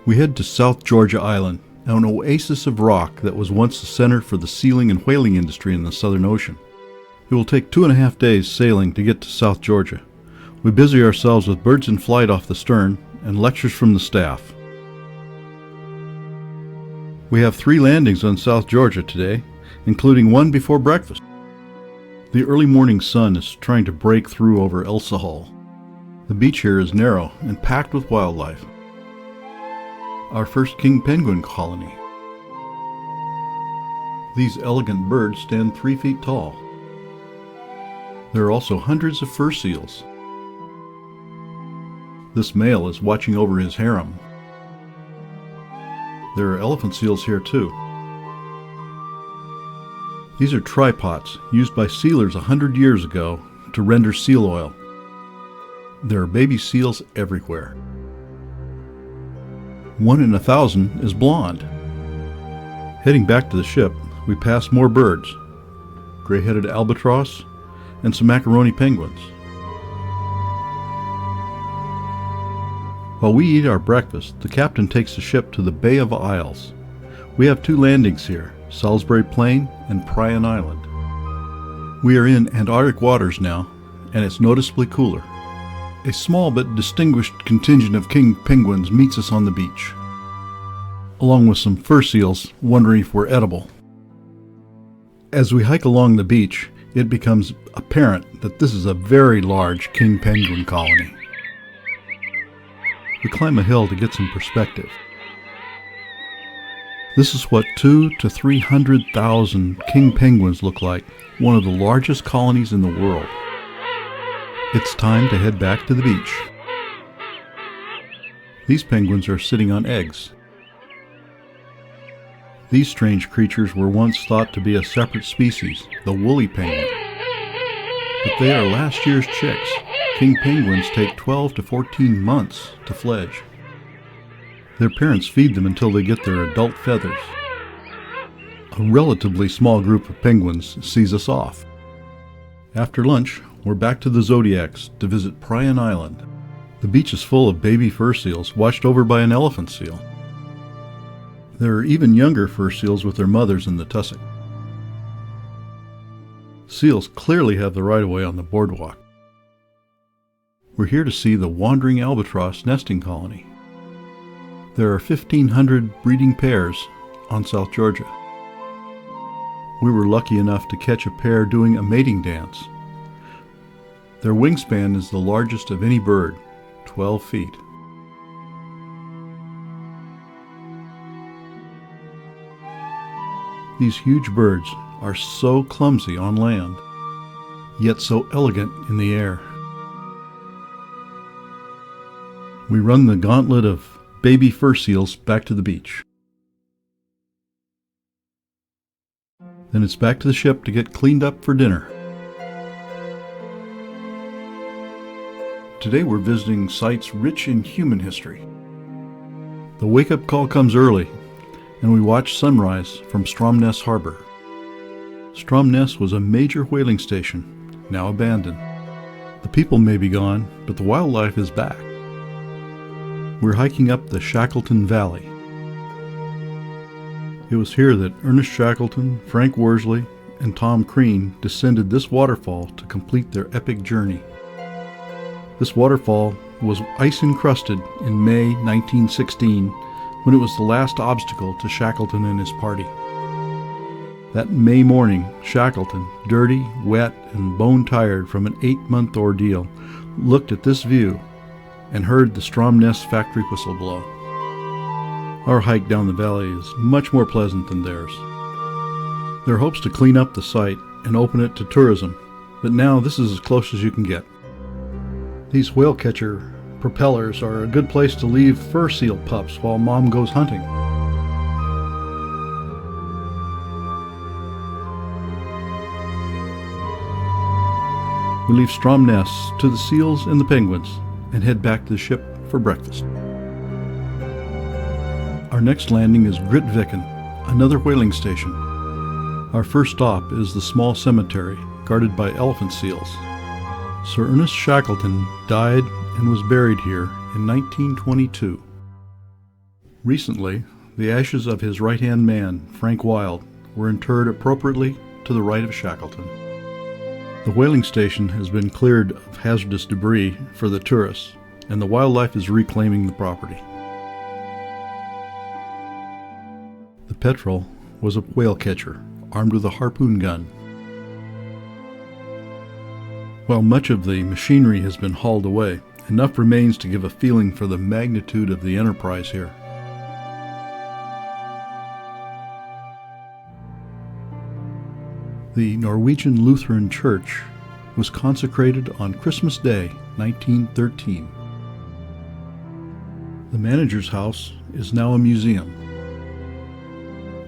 We head to South Georgia Island, an oasis of rock that was once the center for the sealing and whaling industry in the Southern Ocean. It will take 2.5 days sailing to get to South Georgia. We busy ourselves with birds in flight off the stern and lectures from the staff. We have 3 landings on South Georgia today, including one before breakfast. The early morning sun is trying to break through over Elsa Hull. The beach here is narrow and packed with wildlife. Our first king penguin colony. These elegant birds stand 3 feet tall. There are also hundreds of fur seals. This male is watching over his harem. There are elephant seals here too. These are tripods used by sealers 100 years ago to render seal oil. There are baby seals everywhere. 1 in 1,000 is blonde. Heading back to the ship, we pass more birds, gray-headed albatross, and some macaroni penguins. While we eat our breakfast, the captain takes the ship to the Bay of Isles. We have 2 landings here, Salisbury Plain and Prion Island. We are in Antarctic waters now, and it's noticeably cooler. A small but distinguished contingent of king penguins meets us on the beach, along with some fur seals wondering if we're edible. As we hike along the beach, it becomes apparent that this is a very large king penguin colony. We climb a hill to get some perspective. This is what 200,000 to 300,000 king penguins look like, one of the largest colonies in the world. It's time to head back to the beach. These penguins are sitting on eggs. These strange creatures were once thought to be a separate species, the woolly penguin. But they are last year's chicks. King penguins take 12 to 14 months to fledge. Their parents feed them until they get their adult feathers. A relatively small group of penguins sees us off. After lunch, we're back to the Zodiacs to visit Prion Island. The beach is full of baby fur seals watched over by an elephant seal. There are even younger fur seals with their mothers in the tussock. Seals clearly have the right-of-way on the boardwalk. We're here to see the Wandering Albatross nesting colony. There are 1,500 breeding pairs on South Georgia. We were lucky enough to catch a pair doing a mating dance. Their wingspan is the largest of any bird, 12 feet. These huge birds are so clumsy on land, yet so elegant in the air. We run the gauntlet of baby fur seals back to the beach. Then it's back to the ship to get cleaned up for dinner. Today we're visiting sites rich in human history. The wake-up call comes early, and we watch sunrise from Stromness Harbor. Stromness was a major whaling station, now abandoned. The people may be gone, but the wildlife is back. We're hiking up the Shackleton Valley. It was here that Ernest Shackleton, Frank Worsley, and Tom Crean descended this waterfall to complete their epic journey. This waterfall was ice-encrusted in May 1916, when it was the last obstacle to Shackleton and his party. That May morning, Shackleton, dirty, wet, and bone-tired from an 8-month ordeal, looked at this view and heard the Stromness factory whistle blow. Our hike down the valley is much more pleasant than theirs. There are hopes to clean up the site and open it to tourism, but now this is as close as you can get. These whale catcher propellers are a good place to leave fur seal pups while Mom goes hunting. We leave Stromness to the seals and the penguins and head back to the ship for breakfast. Our next landing is Grytviken, another whaling station. Our first stop is the small cemetery guarded by elephant seals. Sir Ernest Shackleton died and was buried here in 1922. Recently, the ashes of his right-hand man, Frank Wild, were interred appropriately to the right of Shackleton. The whaling station has been cleared of hazardous debris for the tourists, and the wildlife is reclaiming the property. The Petrel was a whale catcher, armed with a harpoon gun. While much of the machinery has been hauled away, enough remains to give a feeling for the magnitude of the enterprise here. The Norwegian Lutheran Church was consecrated on Christmas Day, 1913. The manager's house is now a museum.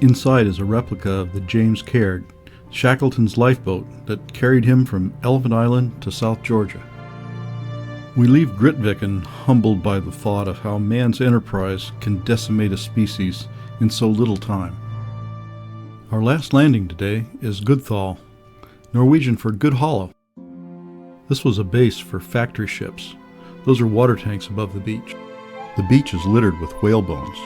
Inside is a replica of the James Caird, Shackleton's lifeboat that carried him from Elephant Island to South Georgia. We leave Grytviken humbled by the thought of how man's enterprise can decimate a species in so little time. Our last landing today is Gudthal, Norwegian for Good Hollow. This was a base for factory ships. Those are water tanks above the beach. The beach is littered with whale bones.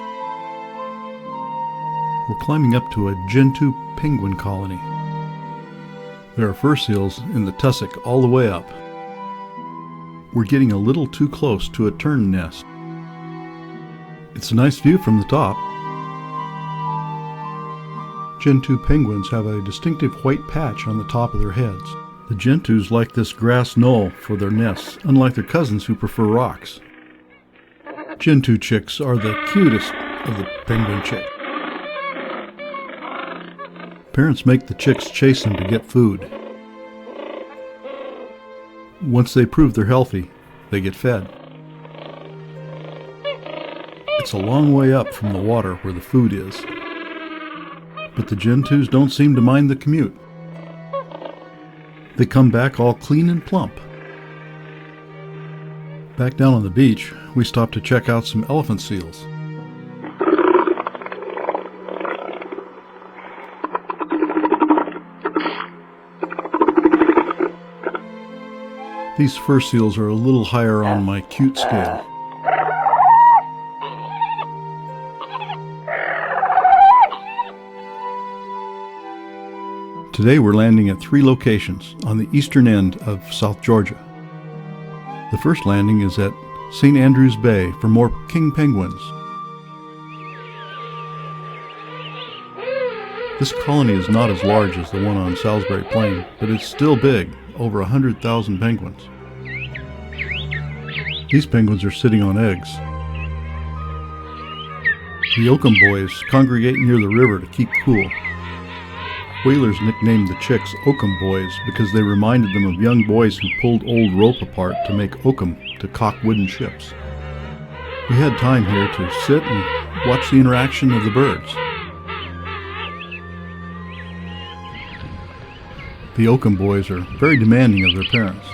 We're climbing up to a Gentoo penguin colony. There are fur seals in the tussock all the way up. We're getting a little too close to a tern nest. It's a nice view from the top. Gentoo penguins have a distinctive white patch on the top of their heads. The Gentoos like this grass knoll for their nests, unlike their cousins who prefer rocks. Gentoo chicks are the cutest of the penguin chicks. Parents make the chicks chase them to get food. Once they prove they're healthy, they get fed. It's a long way up from the water where the food is. But the Gentoos don't seem to mind the commute. They come back all clean and plump. Back down on the beach, we stop to check out some elephant seals. These fur seals are a little higher on my cute scale. Today we're landing at 3 locations on the eastern end of South Georgia. The first landing is at St. Andrews Bay for more king penguins. This colony is not as large as the one on Salisbury Plain, but it's still big, over 100,000 penguins. These penguins are sitting on eggs. The Oakham boys congregate near the river to keep cool. Whalers nicknamed the chicks Oakham boys because they reminded them of young boys who pulled old rope apart to make oakum to caulk wooden ships. We had time here to sit and watch the interaction of the birds. The Oakham boys are very demanding of their parents.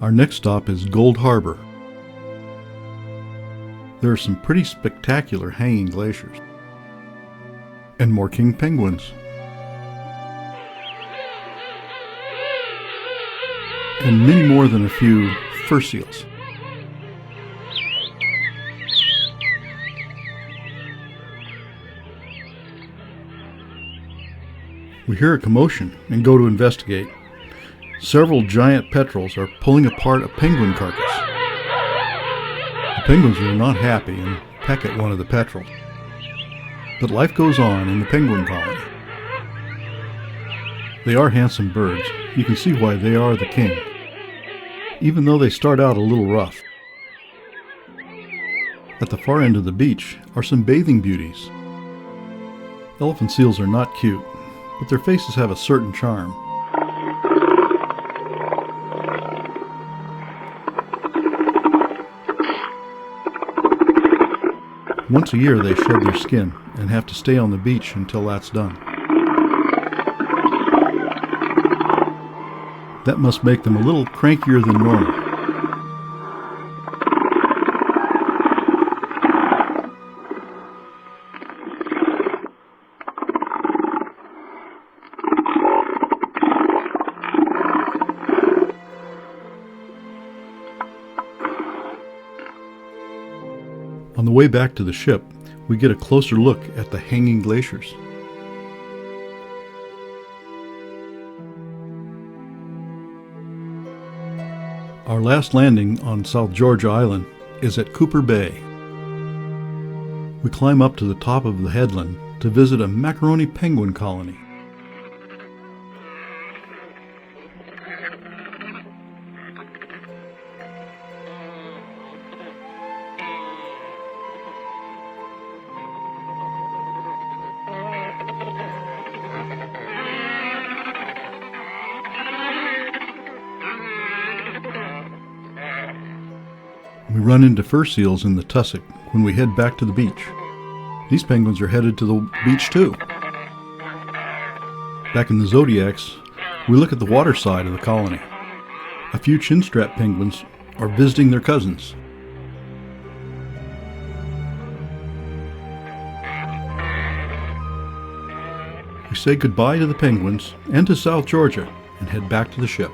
Our next stop is Gold Harbor. There are some pretty spectacular hanging glaciers. And more king penguins. And many more than a few fur seals. We hear a commotion and go to investigate. Several giant petrels are pulling apart a penguin carcass. The penguins are not happy and peck at one of the petrels. But life goes on in the penguin colony. They are handsome birds. You can see why they are the king, even though they start out a little rough. At the far end of the beach are some bathing beauties. Elephant seals are not cute, but their faces have a certain charm. Once a year they shed their skin and have to stay on the beach until that's done. That must make them a little crankier than normal. On the way back to the ship, we get a closer look at the hanging glaciers. Our last landing on South Georgia Island is at Cooper Bay. We climb up to the top of the headland to visit a macaroni penguin colony. We run into fur seals in the tussock when we head back to the beach. These penguins are headed to the beach too. Back in the Zodiacs, we look at the water side of the colony. A few chinstrap penguins are visiting their cousins. We say goodbye to the penguins and to South Georgia and head back to the ship.